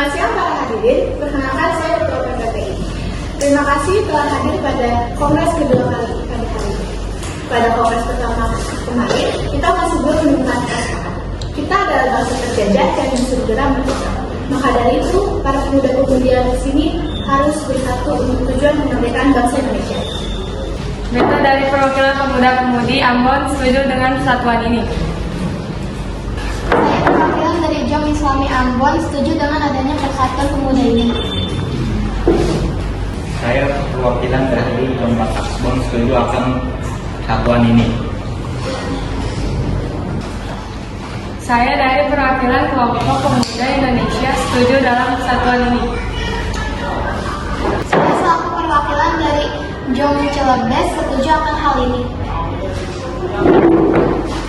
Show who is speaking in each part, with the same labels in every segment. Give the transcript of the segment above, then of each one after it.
Speaker 1: Selamat siang para hadirin, perkenalkan saya Ketua PPPI. Terima kasih telah hadir pada Kongres kedua kali hari ini. Pada Kongres pertama kemarin, kita masih belum menemukan kesepakatan. Kita adalah bangsa terjajah dan segera merdeka. Maka dari itu, para pemuda-pemudi di sini harus bersatu untuk tujuan kemerdekaan bangsa Indonesia.
Speaker 2: Beta dari perwakilan pemuda-pemudi Ambon setuju dengan persatuan ini.
Speaker 3: Saya perwakilan dari Jom Islami Ambon setuju dengan adanya persatuan pemuda ini.
Speaker 4: Saya perwakilan dari Jombang Ambon setuju akan persatuan ini.
Speaker 2: Saya dari perwakilan kelompok pemuda Indonesia setuju dalam persatuan ini.
Speaker 3: Saya selaku perwakilan dari Jom Celebes setuju akan hal ini.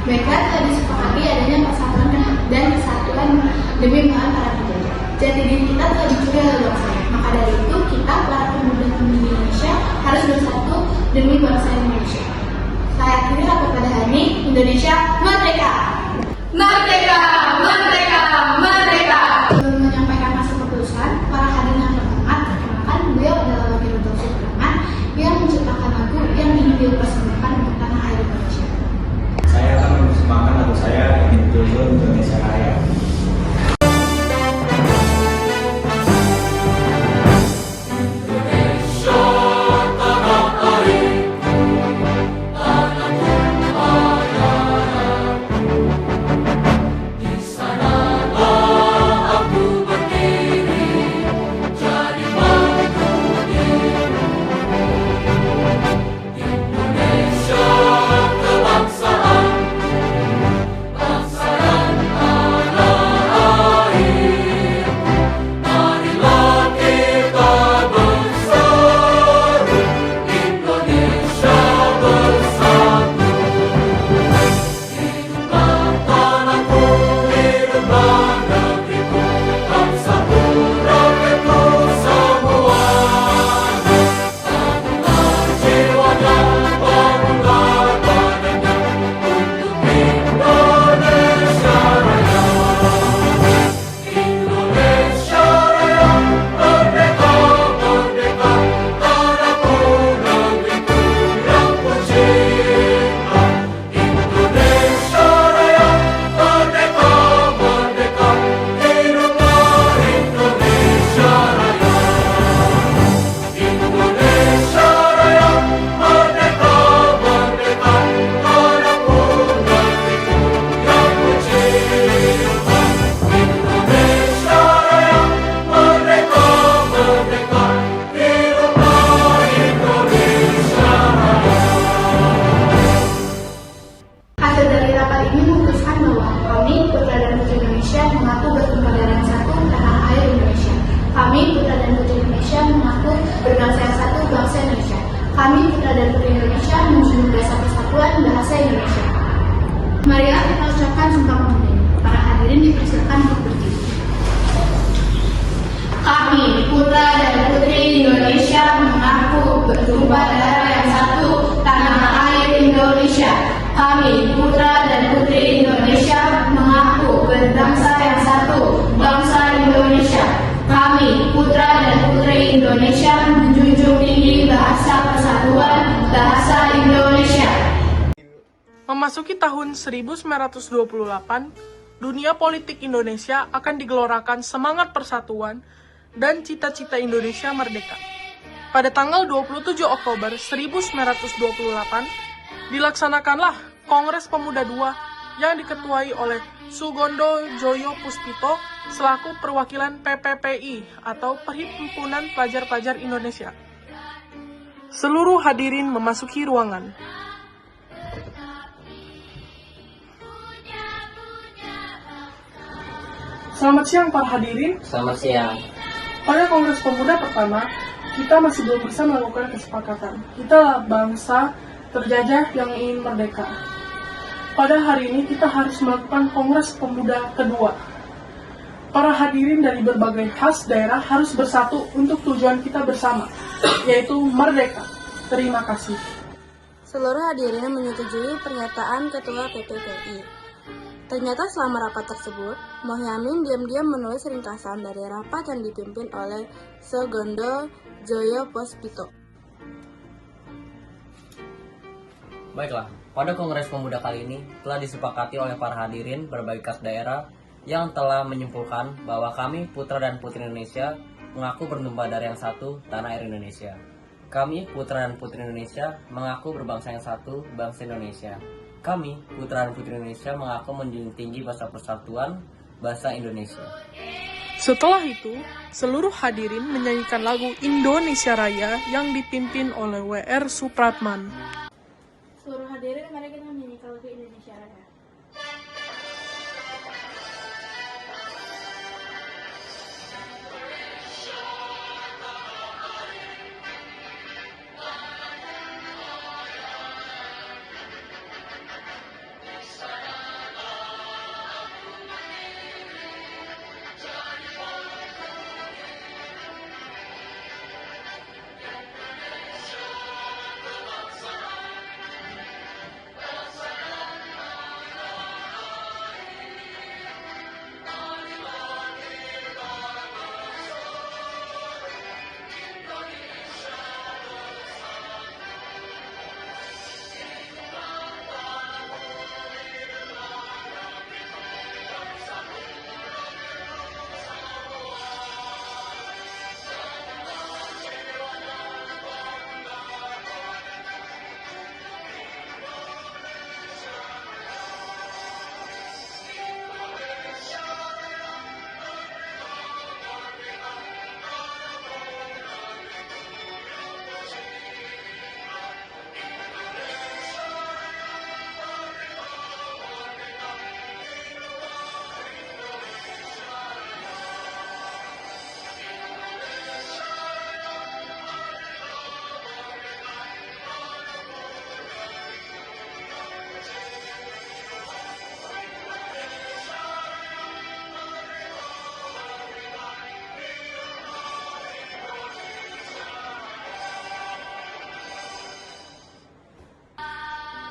Speaker 1: Mereka telah disepakati adanya persatuan dan kesatuan demi melawan para penjajah. Jati diri kita telah dicuri oleh bangsa. Maka dari itu, kita para pemuda-pemudi Indonesia harus bersatu demi bangsa Indonesia. Saya akhiri rapat pada hari ini. Indonesia merdeka! Merdeka! Merdeka! Merdeka! Sebelum menyampaikan hasil keputusan, para hadirin yang terhormat, perkenalkan beliau adalah Wakil Ketua Suplemen yang menciptakan lagu yang ingin dipersembahkan untuk tanah air Indonesia.
Speaker 4: Saya akan mempersembahkan lagu saya ingin tujuan Indonesia Raya.
Speaker 1: Hasil dari rapat ini memutuskan bahwa kami, putra dan putri Indonesia, mengaku bertumpah darah satu tanah air Indonesia. Kami, putra dan putri Indonesia, mengaku berbangsa yang satu bangsa Indonesia. Kami, putra dan putri Indonesia, menjunjung dasar persatuan bahasa Indonesia. Marilah kita ucapkan sumpah pemuda ini. Para hadirin dipersilakan untuk berdiri. Kami, putra dan putri Indonesia, mengaku bertumpah darah yang satu tanah air Indonesia. Kami, putra dan putri Indonesia, mengaku berbangsa yang satu, bangsa Indonesia. Kami, putra dan putri Indonesia, menjunjung tinggi bahasa persatuan, bahasa Indonesia.
Speaker 5: Memasuki tahun 1928, dunia politik Indonesia akan digelorakan semangat persatuan dan cita-cita Indonesia merdeka. Pada tanggal 27 Oktober 1928, dilaksanakanlah Kongres Pemuda II yang diketuai oleh Sugondo Joyo Puspito selaku perwakilan PPPI atau Perhimpunan Pelajar-Pelajar Indonesia. Seluruh hadirin memasuki ruangan. Selamat siang para hadirin.
Speaker 6: Selamat siang.
Speaker 5: Pada Kongres Pemuda pertama, kita masih belum bisa melakukan kesepakatan. Kita bangsa terjajah yang ingin merdeka. Pada hari ini kita harus melakukan Kongres Pemuda kedua. Para hadirin dari berbagai khas daerah harus bersatu untuk tujuan kita bersama, yaitu merdeka. Terima kasih.
Speaker 7: Seluruh hadirin menyetujui pernyataan Ketua PPPI.
Speaker 6: Ternyata selama rapat tersebut, Mohyamin diam-diam menulis ringkasan dari rapat yang dipimpin oleh Segondo Joyo Puspito.
Speaker 7: Baiklah, pada Kongres Pemuda kali ini telah disepakati oleh para hadirin berbagai kas daerah yang telah menyimpulkan bahwa kami putra dan putri Indonesia mengaku bertumpah darah yang satu, tanah air Indonesia. Kami putra dan putri Indonesia mengaku berbangsa yang satu, bangsa Indonesia. Kami putra dan putri Indonesia mengaku menjunjung tinggi bahasa persatuan, bahasa Indonesia.
Speaker 5: Setelah itu, seluruh hadirin menyanyikan lagu Indonesia Raya yang dipimpin oleh W.R. Supratman.
Speaker 1: Seluruh hadirin, mari kita menyanyikan lagu Indonesia Raya.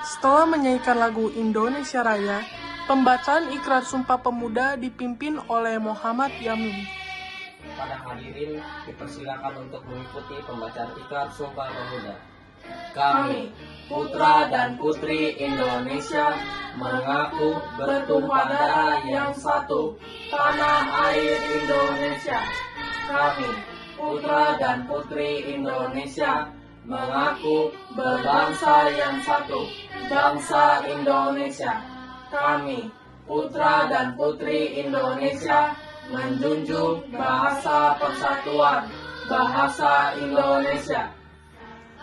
Speaker 5: Setelah menyanyikan lagu Indonesia Raya, pembacaan ikrar Sumpah Pemuda dipimpin oleh Muhammad Yamin.
Speaker 7: Pada hadirin dipersilakan untuk mengikuti pembacaan ikrar Sumpah Pemuda. Kami, putra dan putri Indonesia, mengaku bertumpah darah yang satu, tanah air Indonesia. Kami, putra dan putri Indonesia, mengaku berbangsa yang satu, bangsa Indonesia. Kami, putra dan putri Indonesia, menjunjung bahasa persatuan, bahasa Indonesia.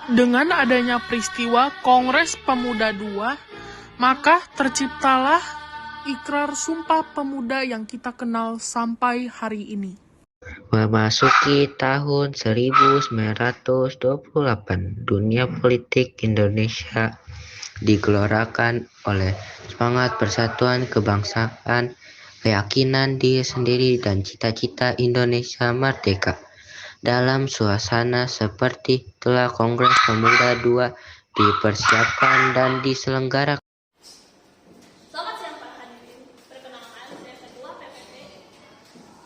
Speaker 5: Dengan adanya peristiwa Kongres Pemuda II, maka terciptalah ikrar Sumpah Pemuda yang kita kenal sampai hari ini.
Speaker 8: Memasuki tahun 1928, dunia politik Indonesia digelorakan oleh semangat persatuan kebangsaan, keyakinan diri sendiri, dan cita-cita Indonesia merdeka. Dalam suasana seperti itulah Kongres Pemuda II dipersiapkan dan diselenggarakan.
Speaker 9: Selamat siang para hadirin. Perkenalkan, saya Ketua PPT.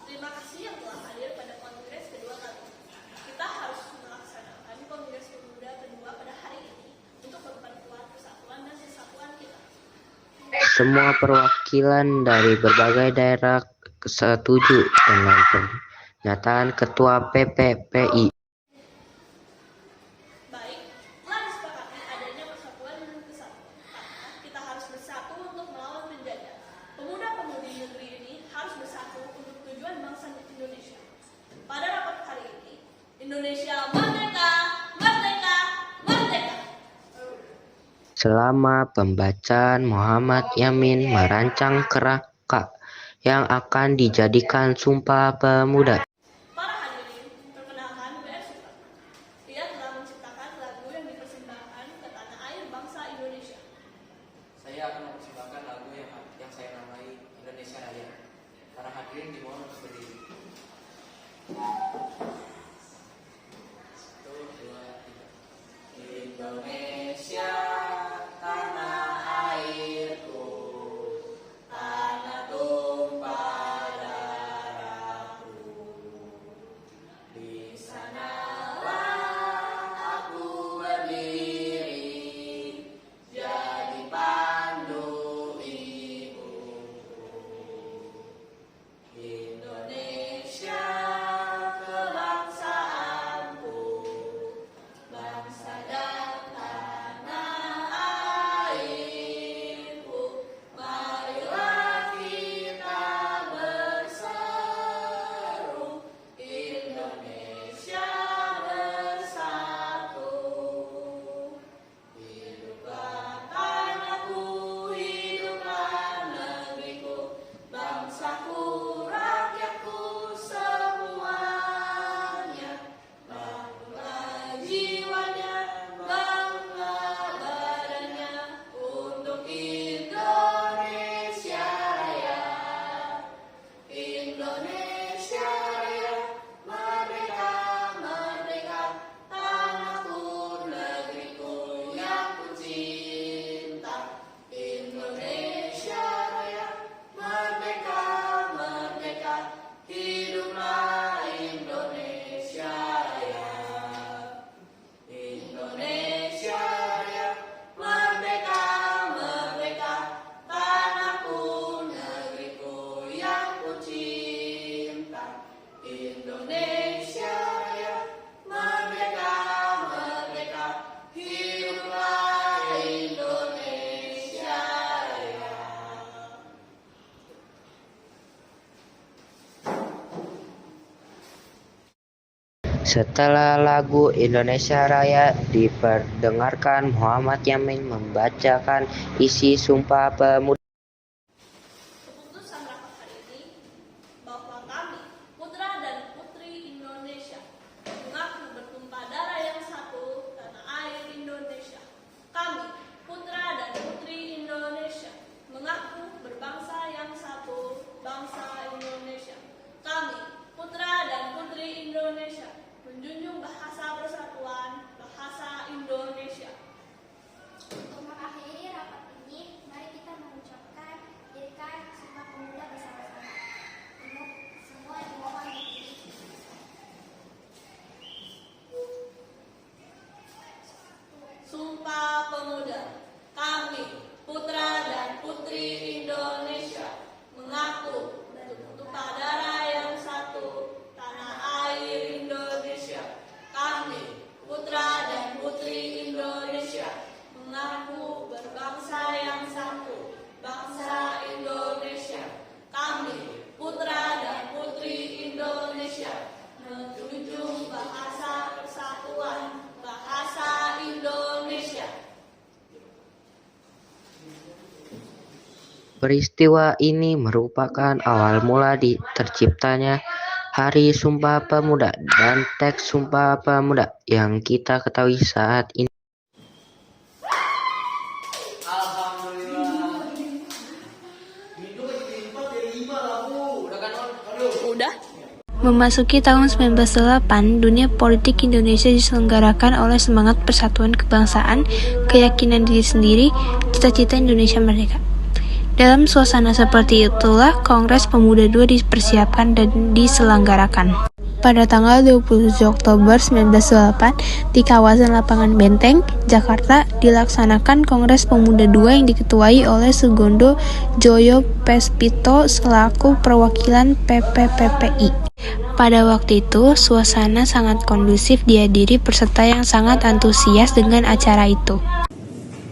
Speaker 9: Terima kasih yang telah hadir pada Kongres kedua kali ini. Kita harus melaksanakan Kongres Pemuda kedua pada hari ini untuk memperkuat persatuan dan kesatuan kita.
Speaker 8: Semua perwakilan dari berbagai daerah setuju dengan pernyataan Ketua PPPI.
Speaker 9: Baik, telah disepakati adanya persatuan dan kesatuan. Karena kita harus bersatu untuk melawan penjajah. Pemuda-pemudi negeri ini harus bersatu untuk tujuan bangsa Indonesia. Pada rapat hari ini, Indonesia merdeka, merdeka, merdeka.
Speaker 8: Selama pembacaan, Muhammad Yamin merancang kerangka yang akan dijadikan Sumpah Pemuda.
Speaker 9: Para hadirin, perkenalkan W.R. Supratman. Dia telah menciptakan lagu yang dipersembahkan ke tanah air bangsa Indonesia.
Speaker 7: Saya akan mempersembahkan lagu yang saya namai Indonesia Raya. Para hadirin dimohon untuk berdiri. 1, 2, 3. Indonesia, tanah airku,
Speaker 9: Indonesia Raya, merdeka, merdeka, hiduplah Indonesia Raya.
Speaker 8: Setelah lagu Indonesia Raya diperdengarkan, Muhammad Yamin membacakan isi Sumpah Pemuda.
Speaker 9: Keputusan rapat hari ini bahwa kami, putra dan putri Indonesia, mengaku bertumpah darah yang satu tanah air Indonesia. Kami, putra dan putri Indonesia, mengaku berbangsa yang satu, bangsa Indonesia. Kami, putra dan putri Indonesia, menjunjung bahasa persatuan, bahasa Indonesia.
Speaker 3: Untuk mengakhiri rapat ini, mari kita mengucapkan dirikan Sumpah Pemuda bersama-sama. Semua dimohon berdiri.
Speaker 9: Sumpah Pemuda. Kami, putra dan putri Indonesia, mengaku bertumpah darah yang satu, tanah air Indonesia. Kami, putra dan putri Indonesia, mengaku berbangsa yang satu, bangsa Indonesia. Kami, putra dan putri Indonesia, menjunjung bahasa persatuan, bahasa Indonesia.
Speaker 8: Peristiwa ini merupakan awal mula terciptanya Hari Sumpah Pemuda dan teks Sumpah Pemuda yang kita ketahui saat ini.
Speaker 10: Memasuki tahun 1998, dunia politik Indonesia diselenggarakan oleh semangat persatuan kebangsaan, keyakinan diri sendiri, cita-cita Indonesia merdeka. Dalam suasana seperti itulah Kongres Pemuda II dipersiapkan dan diselenggarakan. Pada tanggal 27 Oktober 1998, di kawasan Lapangan Benteng, Jakarta, dilaksanakan Kongres Pemuda II yang diketuai oleh Sugondo Joyo Puspito selaku perwakilan PPPPI. Pada waktu itu, suasana sangat kondusif dihadiri peserta yang sangat antusias dengan acara itu.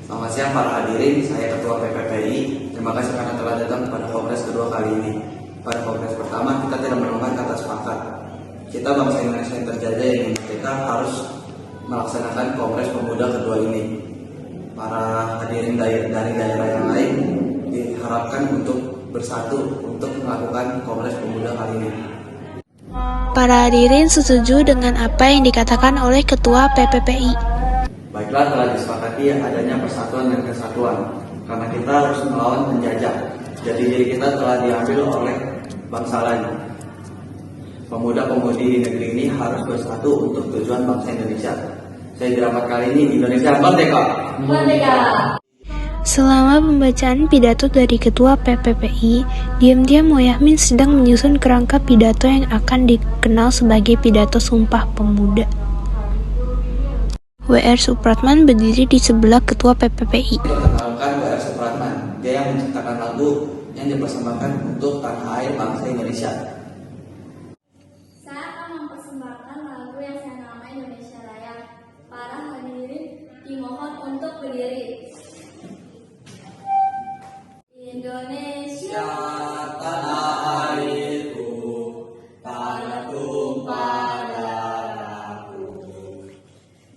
Speaker 4: Selamat siang para hadirin, saya Ketua PPPI. Terima kasih karena telah datang pada Kongres kedua kali ini. Pada Kongres pertama, kita tidak menemukan kata sepakat. Kita bangsa Indonesia yang terjajah yang kita harus melaksanakan Kongres Pemuda kedua ini. Para hadirin dari daerah yang lain diharapkan untuk bersatu untuk melakukan Kongres Pemuda kali ini.
Speaker 10: Para hadirin setuju dengan apa yang dikatakan oleh Ketua PPPI.
Speaker 4: Baiklah, telah disepakati adanya persatuan dan kesatuan, karena kita harus melawan penjajah. Jadi diri kita telah diambil oleh bangsa lain. Pemuda-pemudi di negeri ini harus bersatu untuk tujuan bangsa Indonesia. Saya di rapat kali ini, Indonesia merdeka!
Speaker 9: Merdeka!
Speaker 10: Selama pembacaan pidato dari Ketua PPPI, diam-diam Mohyamin sedang menyusun kerangka pidato yang akan dikenal sebagai pidato Sumpah Pemuda. W.R. Supratman berdiri di sebelah Ketua PPPI.
Speaker 4: Perkenalkan W.R. Supratman, dia yang menciptakan lagu yang dipersembahkan untuk tanah air bangsa Indonesia.
Speaker 3: Saya akan mempersembahkan lagu yang saya namai Indonesia Raya. Para hadirin dimohon untuk berdiri. Indonesia
Speaker 4: tanah airku, tanah tumpah darahku.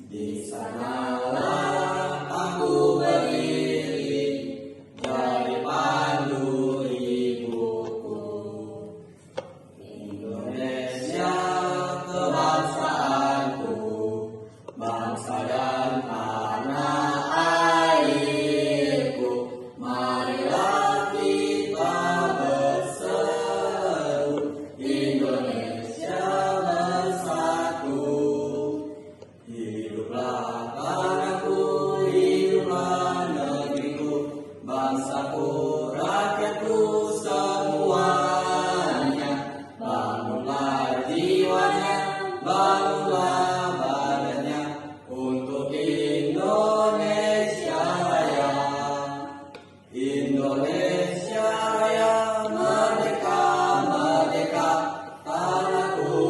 Speaker 4: Di sanalah aku berdiri, jadi pandu ibuku. Indonesia kebangsaanku, bangsa dan tanah airku. Marilah kita berseru, Indonesia bersatu. Hiduplah tanahku, hiduplah negeriku, bangsaku, rakyatku semuanya. Bangunlah jiwanya, bangunlah badannya, untuk Indonesia Raya. Indonesia Raya, merdeka, merdeka, tanahku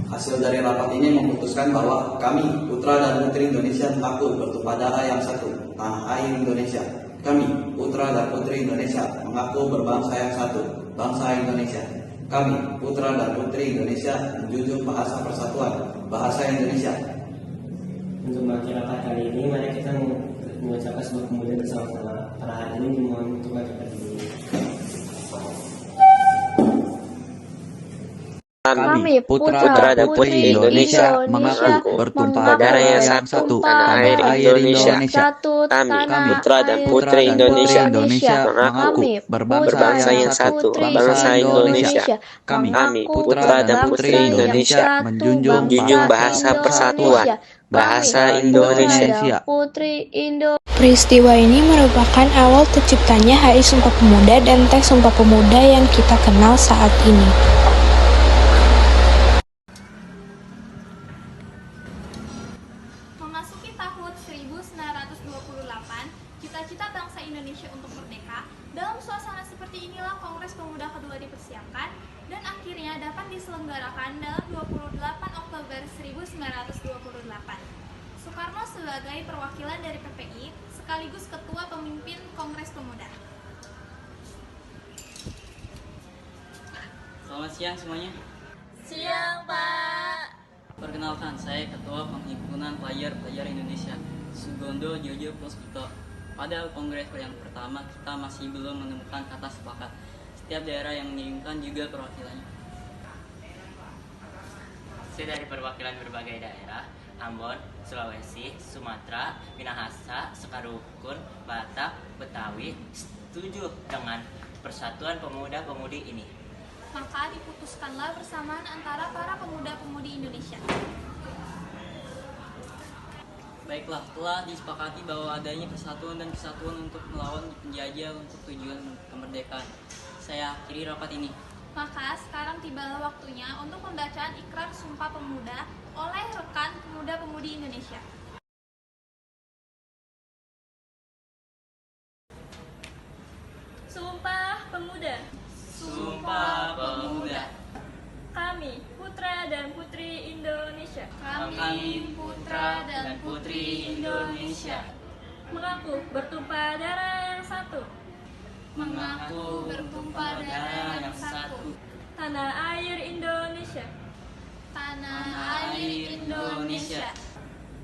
Speaker 4: Hasil dari rapat ini memutuskan bahwa kami, putra dan putri Indonesia, mengaku bertumpah darah yang satu, tanah air Indonesia. Kami, putra dan putri Indonesia, mengaku berbangsa yang satu, bangsa Indonesia. Kami, putra dan putri Indonesia, menjunjung bahasa persatuan, bahasa Indonesia.
Speaker 11: Untuk mewakili rapat kali ini, mari kita mengucapkan sebuah kemudian bersama-sama. Pada hari ini dimohon untuk maju berdiri.
Speaker 12: Kami, putra dan putri Indonesia, mengaku bertumpah darah yang satu, tanah air Indonesia. Kami, putra dan putri Indonesia, mengaku berbangsa yang satu, bangsa Indonesia. Kami, putra dan putri Indonesia, menjunjung bahasa persatuan, bahasa Indonesia.
Speaker 10: Peristiwa ini merupakan awal terciptanya Hari Sumpah Pemuda dan Teks Sumpah Pemuda yang kita kenal saat ini.
Speaker 13: Memasuki tahun 1928, cita-cita bangsa Indonesia untuk merdeka. Dalam suasana seperti inilah Kongres Pemuda kedua dipersiapkan dan akhirnya dapat diselenggarakan dalam 28 Oktober 1928. Soekarno sebagai perwakilan dari PPI sekaligus ketua pemimpin Kongres Pemuda.
Speaker 14: Selamat siang semuanya.
Speaker 3: Siang, Pak.
Speaker 14: Perkenalkan, saya Ketua Penghimpunan Pelajar Indonesia, Sugondo Jojo Puspito. Pada kongres yang pertama, kita masih belum menemukan kata sepakat. Setiap daerah yang mengirimkan juga perwakilannya.
Speaker 15: Saya dari perwakilan berbagai daerah, Ambon, Sulawesi, Sumatera, Minahasa, Sekarukun, Batak, Betawi, setuju dengan Persatuan Pemuda-Pemudi ini.
Speaker 13: Maka diputuskanlah bersamaan antara para pemuda-pemudi Indonesia.
Speaker 14: Baiklah, telah disepakati bahwa adanya persatuan dan kesatuan untuk melawan penjajah untuk tujuan kemerdekaan. Saya akhiri rapat ini.
Speaker 13: Maka sekarang tibalah waktunya untuk pembacaan Ikrar Sumpah Pemuda oleh rekan pemuda-pemudi Indonesia.
Speaker 3: Sumpah Pemuda.
Speaker 14: Sumpah Pemuda.
Speaker 3: Kami, putra dan putri Indonesia.
Speaker 14: Kami, putra dan putri Indonesia,
Speaker 3: Mengaku bertumpah darah yang satu.
Speaker 13: Mengaku bertumpah darah yang satu.
Speaker 3: Tanah air Indonesia.
Speaker 13: Tanah air Indonesia.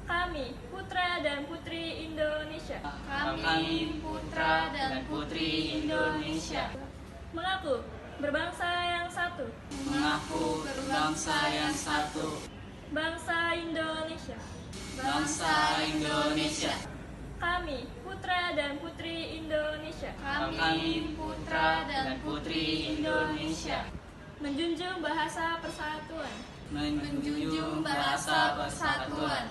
Speaker 3: Kami, putra dan putri Indonesia.
Speaker 13: Kami, putra dan putri Indonesia.
Speaker 3: Mengaku berbangsa yang satu.
Speaker 14: mengaku berbangsa yang satu,
Speaker 3: Bangsa Indonesia.
Speaker 14: bangsa Indonesia.
Speaker 3: Kami, putra dan putri Indonesia.
Speaker 14: Kami, putra dan putri Indonesia,
Speaker 3: Menjunjung bahasa persatuan.
Speaker 14: menjunjung bahasa persatuan,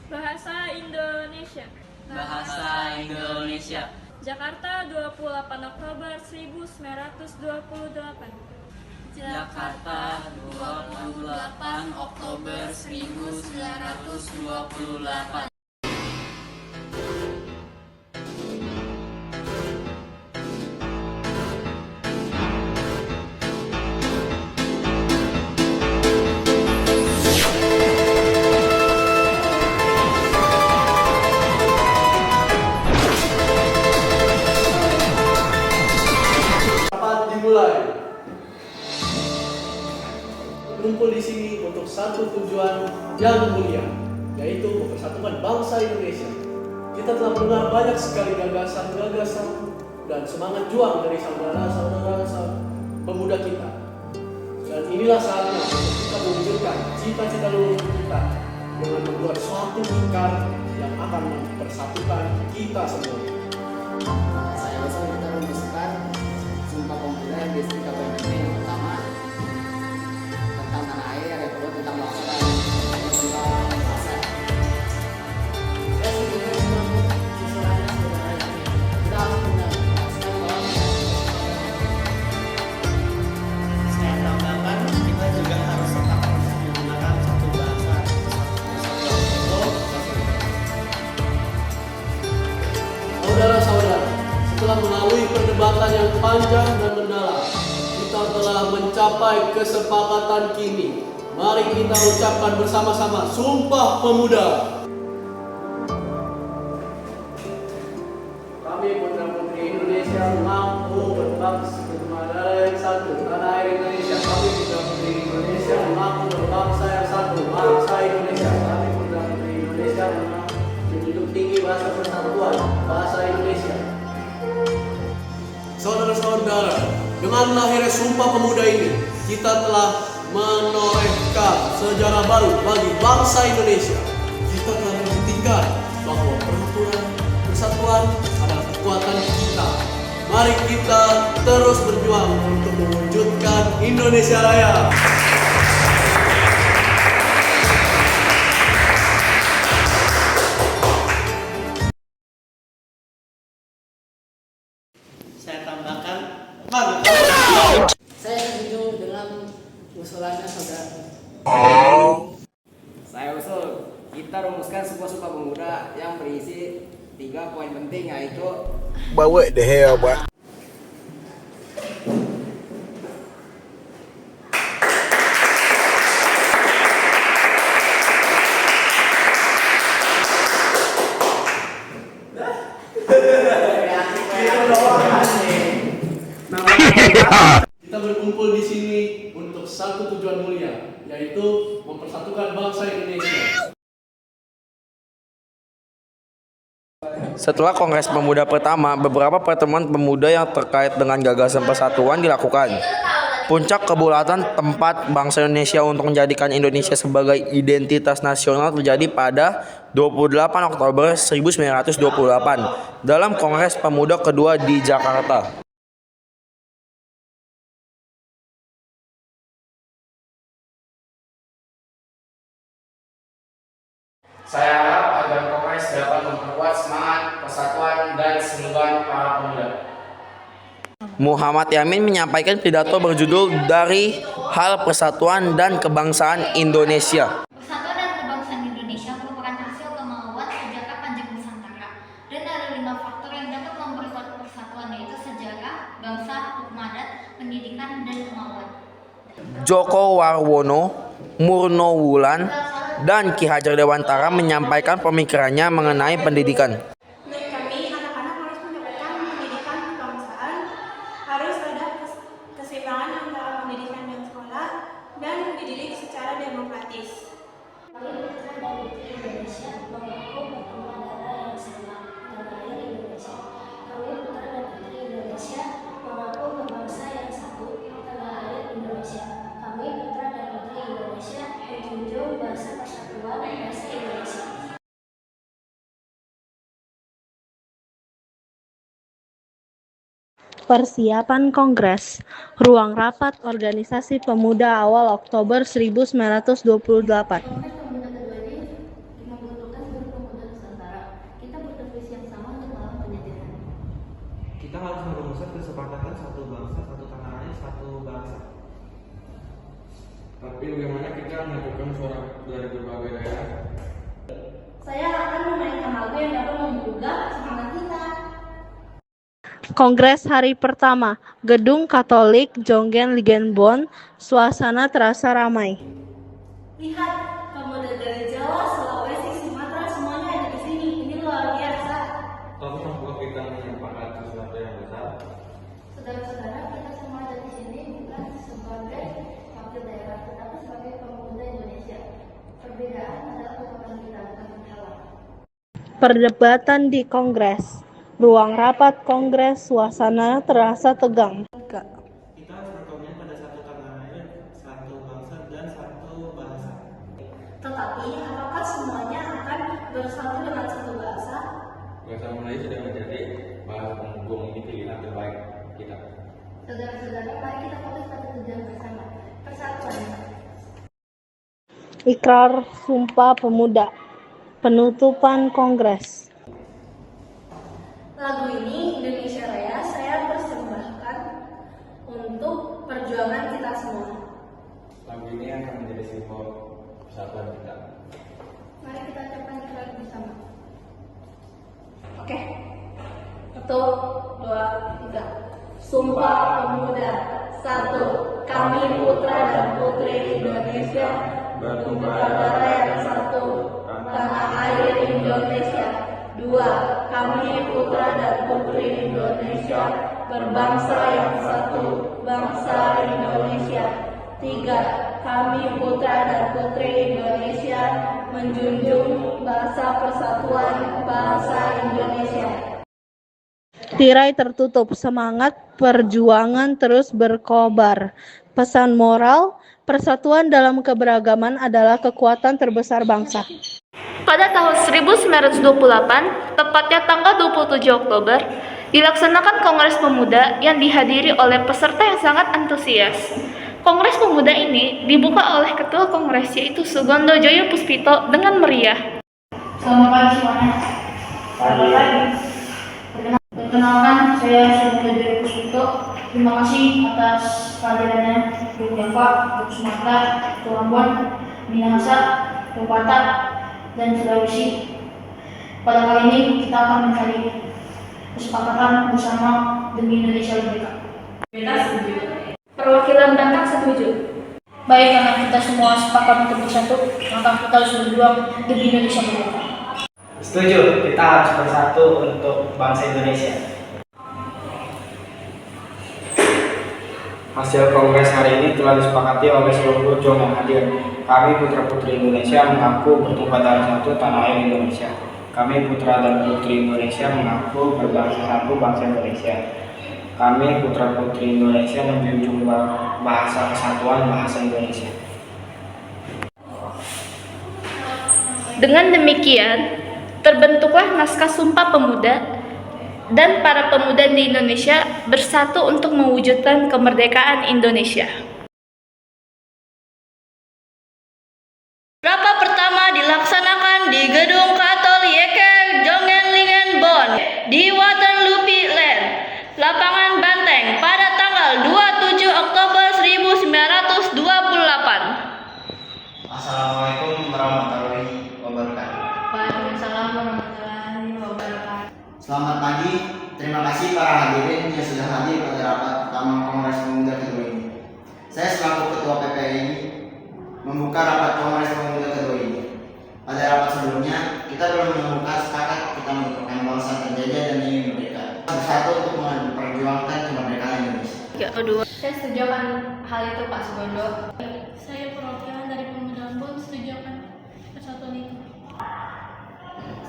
Speaker 3: Bahasa Indonesia.
Speaker 14: bahasa Indonesia.
Speaker 3: Jakarta, 28 Oktober 1928.
Speaker 14: Jakarta, 28 Oktober 1928.
Speaker 16: Kumpul di sini untuk satu tujuan yang mulia, yaitu mempersatukan bangsa Indonesia. Kita telah mendengar banyak sekali gagasan-gagasan dan semangat juang dari saudara-saudara pemuda kita. Dan inilah saatnya kita mewujudkan cita-cita leluhur kita dengan membuat suatu ikrar yang akan mempersatukan kita semua.
Speaker 17: Saya rasa kita memutuskan Sumpah Pemuda yang diistiqamah yang pertama tentang tanah air, yang kedua tentang bangsa dan tentang bahasa. Saya setuju dengan usulannya saudara ini. Kita harus menjelaskan bahwa
Speaker 11: Saya tambahkan, kita juga harus sepakat menggunakan satu bahasa,
Speaker 16: Saudara-saudara, setelah melalui perdebatan yang panjang dan mendalam, kita telah mencapai kesepakatan kini Mari kita ucapkan bersama-sama Sumpah Pemuda. Kami putra-putri Indonesia mengaku berbangsa berdarah yang satu, tanah air Indonesia. Kami putra-putri Indonesia mengaku berbangsa yang satu, bangsa Indonesia. Kami putra-putri Indonesia menjunjung tinggi bahasa persatuan, bahasa Indonesia. Saudara-saudara, dengan lahirnya Sumpah Pemuda ini, kita telah menorehkan sejarah baru bagi bangsa Indonesia. Kita telah membuktikan bahwa persatuan adalah kekuatan kita. Mari kita terus berjuang untuk mewujudkan Indonesia Raya.
Speaker 17: Saya tambahkan, saya setuju dengan usulannya saudara.
Speaker 18: Saya usul kita rumuskan sebuah Sumpah Pemuda yang berisi 3 poin penting, yaitu
Speaker 19: But what the hell, boy?
Speaker 16: Kita berkumpul di sini untuk satu tujuan mulia, yaitu mempersatukan bangsa Indonesia.
Speaker 20: Setelah Kongres Pemuda pertama, beberapa pertemuan pemuda yang terkait dengan gagasan persatuan dilakukan. Puncak kebulatan tempat bangsa Indonesia untuk menjadikan Indonesia sebagai identitas nasional terjadi pada 28 Oktober 1928 dalam Kongres Pemuda kedua di Jakarta.
Speaker 21: Saya harap agar Kongres dapat memperkuat semangat persatuan dan kesungguhan para pemuda.
Speaker 20: Muhammad Yamin menyampaikan pidato berjudul Dari Hal Persatuan dan Kebangsaan Indonesia.
Speaker 22: Persatuan dan kebangsaan Indonesia merupakan hasil kemauan sejarah panjang Nusantara, dan ada 5 faktor yang dapat memperkuat persatuan, yaitu sejarah, bangsa, hukum adat, pendidikan, dan kemauan.
Speaker 20: Joko Warwono, Murno Wulan, dan Ki Hajar Dewantara menyampaikan pemikirannya mengenai pendidikan.
Speaker 1: Kami anak-anak harus mendapatkan pendidikan kebangsaan, harus ada keseimbangan antara pendidikan dan sekolah, dan dididik secara demokratis.
Speaker 3: Kami putra dan putri Indonesia mengaku bertumpah darah yang sama, tanah air Indonesia. Kami putra dan putri Indonesia mengaku berbangsa yang satu, tanah air Indonesia. Kami putra dan putri Indonesia menjunjung bahasa persatuan, bahasa Indonesia.
Speaker 23: Persiapan Kongres. Ruang rapat Organisasi Pemuda awal Oktober 1928.
Speaker 3: Kongres Pemuda kedua ini membutuhkan seluruh pemuda Nusantara. Kita butuh visi yang sama untuk melawan penjajahan.
Speaker 24: Kita harus merumuskan kesepakatan satu bangsa, satu tanah air, satu bangsa. Tapi bagaimana kita menentukan suara dari berbagai daerah?
Speaker 3: Saya akan memainkan lagu yang dapat menggugah semangat kita.
Speaker 23: Kongres hari pertama, Gedung Katolik Jonggen Ligenbon, suasana terasa ramai.
Speaker 3: Lihat, pemuda dari Jawa, Sulawesi, Sumatera, semuanya ada di sini. Ini luar biasa.
Speaker 24: Tapi tanpa kita menyepakati sesuatu yang besar.
Speaker 3: Saudara-saudara, kita semua ada di sini bukan sebagai wakil daerah, tetapi sebagai pemuda Indonesia. Perbedaan adalah kekuatan kita, bukan masalah.
Speaker 23: Perdebatan di Kongres. Ruang rapat Kongres, suasana terasa tegang.
Speaker 24: Kita harus berkomitmen pada satu tanah air, satu bangsa, dan satu bahasa.
Speaker 3: Tetapi, apakah semuanya akan bersatu dengan satu bahasa?
Speaker 24: Bahasa Melayu sudah menjadi bahasa penghubung, ini pilihan terbaik kita.
Speaker 3: Saudara-saudara, mari kita fokus pada tujuan bersama, persatuan.
Speaker 23: Ikrar Sumpah Pemuda. Penutupan Kongres.
Speaker 3: Lagu ini, Indonesia Raya, saya persembahkan untuk perjuangan kita semua.
Speaker 24: Lagu ini akan menjadi simbol persatuan kita.
Speaker 3: Mari kita ucapkan ikrar bersama.
Speaker 1: Oke.
Speaker 3: 1, 2, 3. Sumpah Pemuda. 1. Kami putra dan putri Indonesia.
Speaker 23: Indonesia, bertumpah darah yang satu, tanah air Indonesia. 2. Kami putra dan putri Indonesia, berbangsa yang satu, bangsa Indonesia. 3. Kami putra dan putri Indonesia, menjunjung bahasa persatuan bahasa Indonesia. Tirai tertutup, semangat perjuangan terus berkobar. Pesan moral, persatuan dalam keberagaman adalah kekuatan terbesar bangsa.
Speaker 2: Pada tahun 1928, tepatnya tanggal 27 Oktober, dilaksanakan Kongres Pemuda yang dihadiri oleh peserta yang sangat antusias. Kongres Pemuda ini dibuka oleh Ketua Kongres yaitu Sugondo Joyo Puspito dengan meriah.
Speaker 5: Selamat pagi semuanya. Selamat pagi. Perkenalkan, saya Sugondo Joyo Puspito. Terima kasih atas kehadirannya di Java, di Sumatera, di Ambon, Minahasa, di Batak, dan Sulawesi. Pada kali ini kita akan mencari kesepakatan bersama demi Indonesia Merdeka. Kita setuju.
Speaker 2: Perwakilan Batak setuju.
Speaker 5: Baik, karena kita semua sepakat untuk bersatu, maka kita harus berjuang demi Indonesia Merdeka.
Speaker 6: Setuju, kita harus bersatu untuk bangsa Indonesia. Hasil kongres hari ini telah disepakati oleh seluruh ujung yang hadir. Kami putra-putri Indonesia mengaku bertumpah darah satu tanah air Indonesia. Kami putra dan putri Indonesia mengaku berbangsa satu bangsa Indonesia. Kami putra-putri Indonesia menjunjung bahasa kesatuan bahasa Indonesia.
Speaker 2: Dengan demikian, terbentuklah naskah Sumpah Pemuda dan para pemuda di Indonesia bersatu untuk mewujudkan kemerdekaan Indonesia. Rapat pertama dilaksanakan di Gedung Katolik Jongenlingen Bonn di Waterloo Land, Lapangan Banteng pada tanggal 27 Oktober 1928.
Speaker 7: Assalamualaikum warahmatullahi wabarakatuh.
Speaker 5: Waalaikumsalam warahmatullahi wabarakatuh.
Speaker 7: Selamat pagi, terima kasih para hadirin yang sudah hadir pada rapat pertama Kongres Pemuda kedua ini. Saya selaku Ketua PPI membuka rapat Kongres Pemuda kedua ini. Pada rapat sebelumnya, kita belum menemukan sepakat kita merupakan bangsa terjajah dan ingin merdeka. Bersatu untuk memperjuangkan kemerdekaan Indonesia.
Speaker 2: Saya setuju akan hal itu, Pak Sugondo.
Speaker 9: Saya perwakilan dari Pemuda Ambon setuju akan persatuan itu.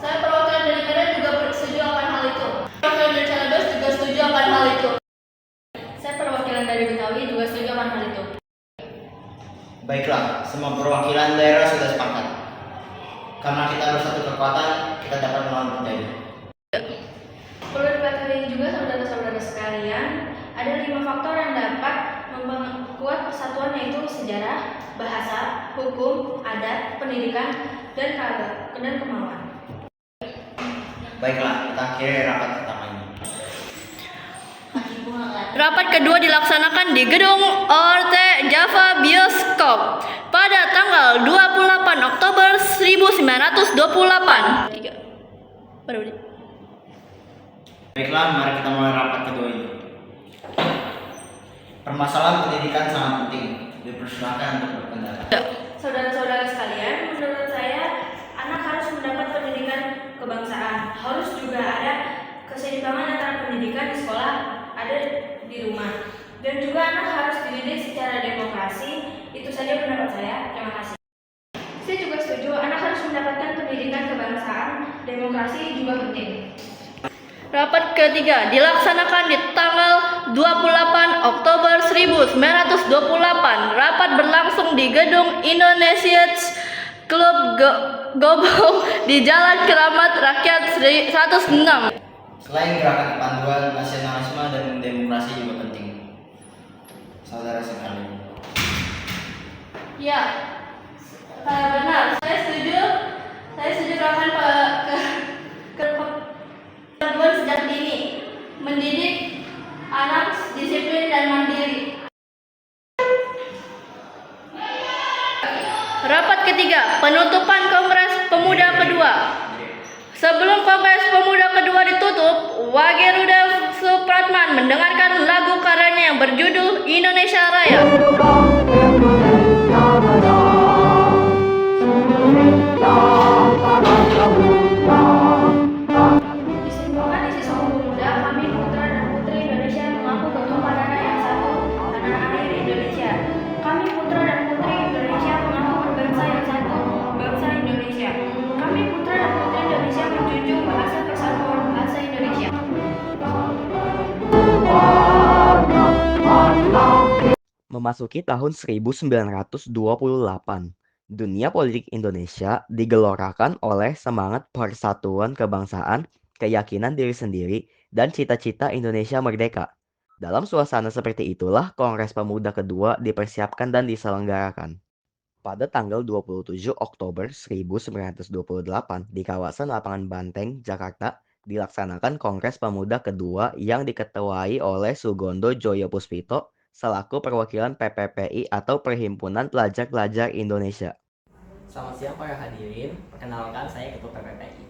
Speaker 2: Saya perwakilan dari Medan juga setuju akan hal itu. Perwakilan dari Ciamis juga setuju akan hal itu. Saya perwakilan dari Betawi juga setuju akan hal itu.
Speaker 7: Baiklah, semua perwakilan daerah sudah sepakat. Karena kita bersatu kekuatan, kita dapat melawan penjajah.
Speaker 2: Perlu diketahui juga saudara-saudara sekalian, ada 5 faktor yang dapat memperkuat persatuan yaitu sejarah, bahasa, hukum, adat, pendidikan, dan kemauan.
Speaker 7: Baiklah, kita akhiri rapat pertama ini.
Speaker 2: Rapat kedua dilaksanakan di Gedung Orte Java Bioskop pada tanggal 28 Oktober 1928.
Speaker 7: Baiklah, mari kita mulai rapat kedua ini. Permasalahan pendidikan sangat penting. Dipersilakan untuk berpendapat.
Speaker 2: Saudara-saudara sekalian, menurut saya anak harus mendapat pendidikan kebangsaan. Harus juga ada keseimbangan antara pendidikan di sekolah ada di rumah. Dan juga anak harus dididik secara demokrasi. Itu saja pendapat saya. Terima kasih. Saya juga setuju anak harus mendapatkan pendidikan kebangsaan. Demokrasi juga penting. Rapat ketiga dilaksanakan di tanggal 28 Oktober 1928. Rapat berlangsung di Gedung Indonesia Club Gobau di Jalan Keramat Rakyat 106.
Speaker 7: Selain gerakan panduan nasionalisme dan demokrasi juga penting. Saudara sekalian.
Speaker 2: Ya, benar. Saya setuju gerakan panduan sejak dini, mendidik anak disiplin dan mandiri. Rapat ketiga, penutupan Kongres Pemuda kedua. Sebelum Kongres Pemuda kedua ditutup, Wage Rudolf Supratman mendengarkan lagu karyanya yang berjudul Indonesia Raya.
Speaker 4: Memasuki tahun 1928, dunia politik Indonesia digelorakan oleh semangat persatuan kebangsaan, keyakinan diri sendiri, dan cita-cita Indonesia merdeka. Dalam suasana seperti itulah Kongres Pemuda kedua dipersiapkan dan diselenggarakan. Pada tanggal 27 Oktober 1928 di kawasan Lapangan Banteng, Jakarta, dilaksanakan Kongres Pemuda kedua yang diketuai oleh Sugondo Joyopuspito selaku perwakilan PPPI atau Perhimpunan Pelajar-Pelajar Indonesia.
Speaker 18: Selamat siang para hadirin, perkenalkan saya Ketua PPPI.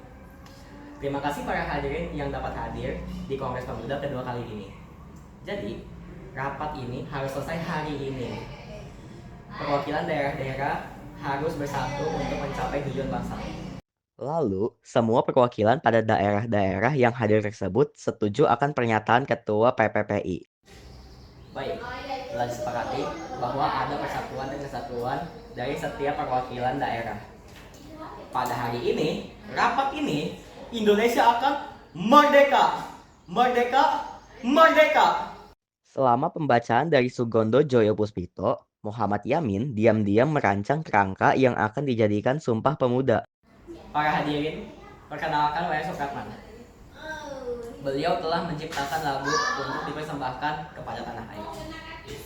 Speaker 18: Terima kasih para hadirin yang dapat hadir di Kongres Pemuda kedua kali ini. Jadi, rapat ini harus selesai hari ini. Perwakilan daerah-daerah harus bersatu untuk mencapai tujuan bangsa.
Speaker 4: Lalu, semua perwakilan pada daerah-daerah yang hadir tersebut setuju akan pernyataan Ketua PPPI.
Speaker 18: Baik, telah disepakati bahwa ada persatuan dan kesatuan dari setiap perwakilan daerah. Pada hari ini, rapat ini, Indonesia akan merdeka! Merdeka! Merdeka!
Speaker 4: Selama pembacaan dari Sugondo Joyopuspito, Muhammad Yamin diam-diam merancang kerangka yang akan dijadikan Sumpah Pemuda.
Speaker 18: Para hadirin, perkenalkan W. Supratman. Beliau telah menciptakan lagu untuk dipersembahkan kepada tanah air.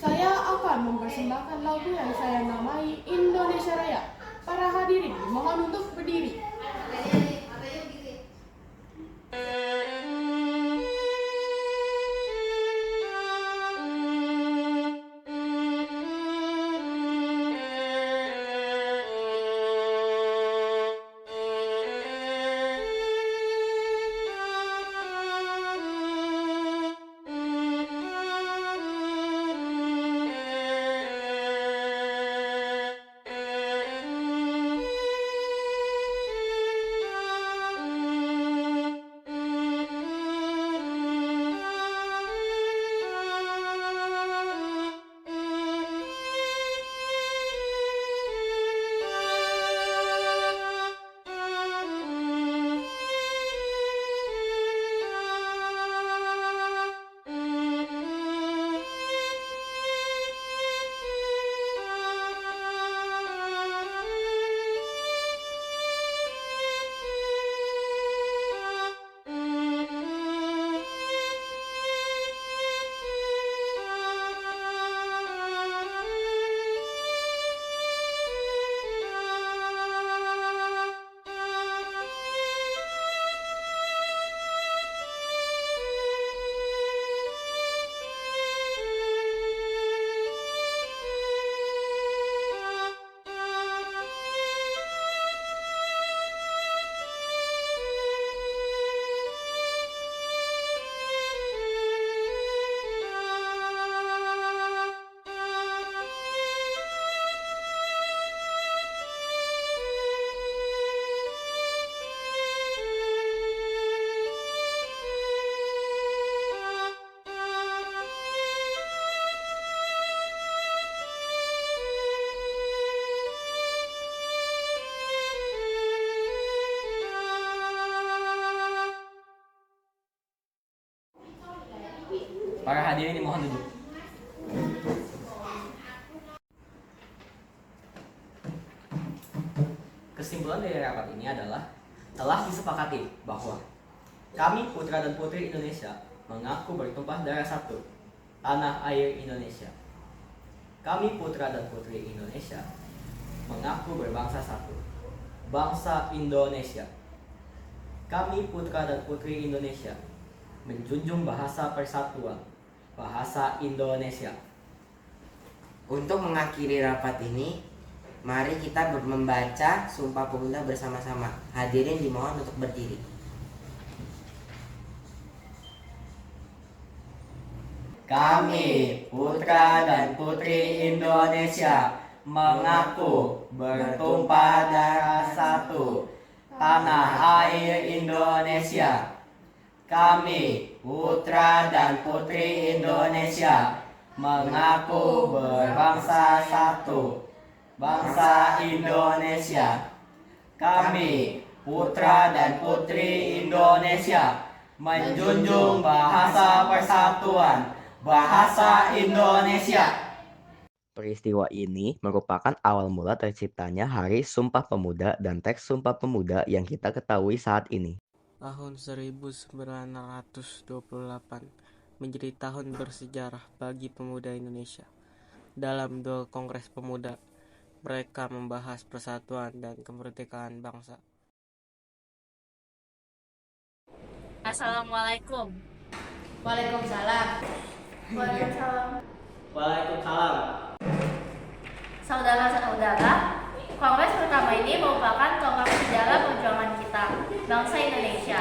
Speaker 8: Saya akan mempersembahkan lagu yang saya namai Indonesia Raya. Para hadirin mohon untuk berdiri.
Speaker 18: Para hadirin dimohon duduk. Kesimpulan dari rapat ini adalah telah disepakati bahwa kami putra dan putri Indonesia mengaku bertumpah darah satu, tanah air Indonesia. Kami putra dan putri Indonesia mengaku berbangsa satu, bangsa Indonesia. Kami putra dan putri Indonesia menjunjung bahasa persatuan, bahasa Indonesia.
Speaker 10: Untuk mengakhiri rapat ini, mari kita membaca Sumpah Pemuda bersama-sama. Hadirin dimohon untuk berdiri.
Speaker 18: Kami, putra dan putri Indonesia, mengaku bertumpah darah satu, tanah air Indonesia. Kami, putra dan putri Indonesia, mengaku berbangsa satu, bangsa Indonesia. Kami, putra dan putri Indonesia, menjunjung bahasa persatuan, bahasa Indonesia.
Speaker 4: Peristiwa ini merupakan awal mula terciptanya Hari Sumpah Pemuda dan teks Sumpah Pemuda yang kita ketahui saat ini.
Speaker 12: Tahun 1928 menjadi tahun bersejarah bagi pemuda Indonesia. Dalam 2 Kongres Pemuda, mereka membahas persatuan dan kemerdekaan bangsa.
Speaker 22: Assalamualaikum. Waalaikumsalam.
Speaker 1: Waalaikumsalam.
Speaker 12: Waalaikumsalam.
Speaker 22: Saudara-saudara, Kongres pertama ini merupakan tonggak sejarah perjuangan kita, bangsa Indonesia.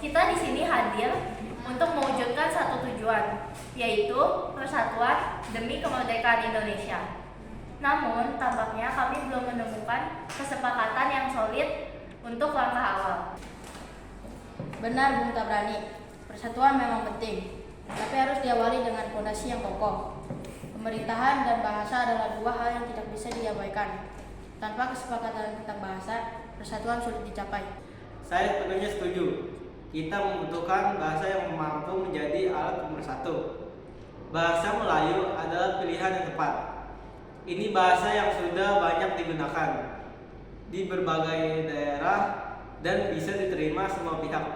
Speaker 22: Kita di sini hadir untuk mewujudkan satu tujuan, yaitu persatuan demi kemerdekaan Indonesia. Namun, tampaknya kami belum menemukan kesepakatan yang solid untuk langkah awal.
Speaker 5: Benar, Bung Tabrani. Persatuan memang penting, tapi harus diawali dengan fondasi yang kokoh. Pemerintahan dan bahasa adalah 2 hal yang tidak bisa diabaikan. Tanpa kesepakatan tentang bahasa, persatuan sulit dicapai.
Speaker 12: Saya sepenuhnya setuju. Kita membutuhkan bahasa yang mampu menjadi alat pemersatu. Bahasa Melayu adalah pilihan yang tepat. Ini bahasa yang sudah banyak digunakan di berbagai daerah dan bisa diterima semua pihak.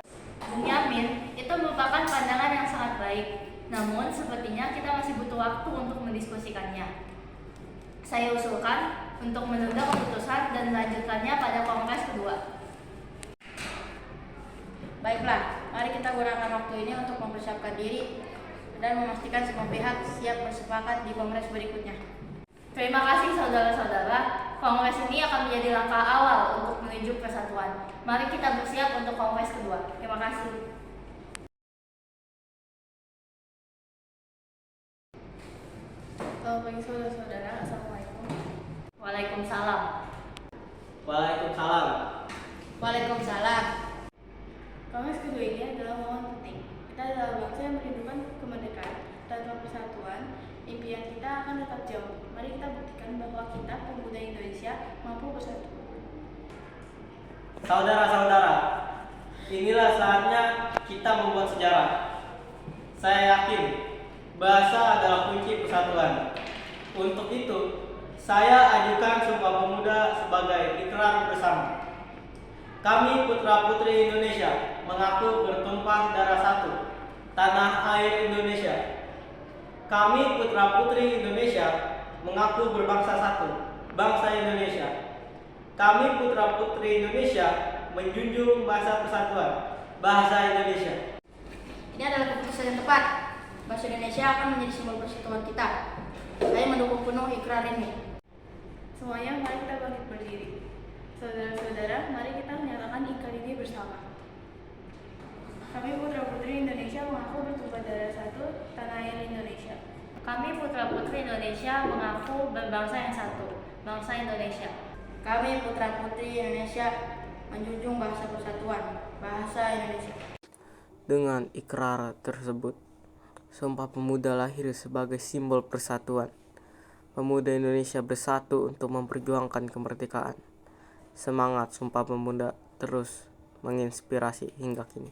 Speaker 22: Bung Yamin, itu merupakan pandangan yang sangat baik. Namun, sepertinya kita masih butuh waktu untuk mendiskusikannya. Saya usulkan untuk menunda keputusan dan melanjutkannya pada Kongres kedua.
Speaker 5: Baiklah, mari kita gunakan waktu ini untuk mempersiapkan diri dan memastikan semua pihak siap bersepakat di Kongres berikutnya.
Speaker 22: Terima kasih saudara-saudara. Kongres ini akan menjadi langkah awal untuk menuju persatuan. Mari kita bersiap untuk Kongres kedua. Terima kasih.
Speaker 1: Selamat pagi saudara-saudara. Assalamualaikum.
Speaker 22: Waalaikumsalam.
Speaker 12: Waalaikumsalam.
Speaker 5: Waalaikumsalam.
Speaker 1: Kongres kedua ini adalah momen penting. Kita adalah bangsa yang merindukan kemerdekaan. Tanpa persatuan, impian kita akan tetap jauh. Mari kita buktikan bahwa kita, pemuda Indonesia, mampu bersatu.
Speaker 12: Saudara-saudara, inilah saatnya kita membuat sejarah. Saya yakin bahasa adalah kunci persatuan. Untuk itu, saya ajukan Sumpah Pemuda sebagai ikrar bersama. Kami putra-putri Indonesia mengaku bertumpah darah satu, tanah air Indonesia. Kami putra-putri Indonesia mengaku berbangsa satu, bangsa Indonesia. Kami putra-putri Indonesia menjunjung bahasa persatuan, bahasa Indonesia.
Speaker 5: Ini adalah keputusan yang tepat. Bahasa Indonesia akan menjadi simbol persatuan kita. Saya mendukung penuh ikrar ini.
Speaker 1: Semuanya, mari kita bangkit berdiri. Saudara-saudara, mari kita menyatakan ikrar ini bersama. Kami putra-putri Indonesia mengaku bertumpah darah satu, tanah air Indonesia.
Speaker 22: Kami putra-putri Indonesia mengaku berbangsa yang satu, bangsa Indonesia.
Speaker 5: Kami putra-putri Indonesia menjunjung bahasa persatuan, bahasa Indonesia.
Speaker 12: Dengan ikrar tersebut, Sumpah Pemuda lahir sebagai simbol persatuan. Pemuda Indonesia bersatu untuk memperjuangkan kemerdekaan. Semangat Sumpah Pemuda terus menginspirasi hingga kini.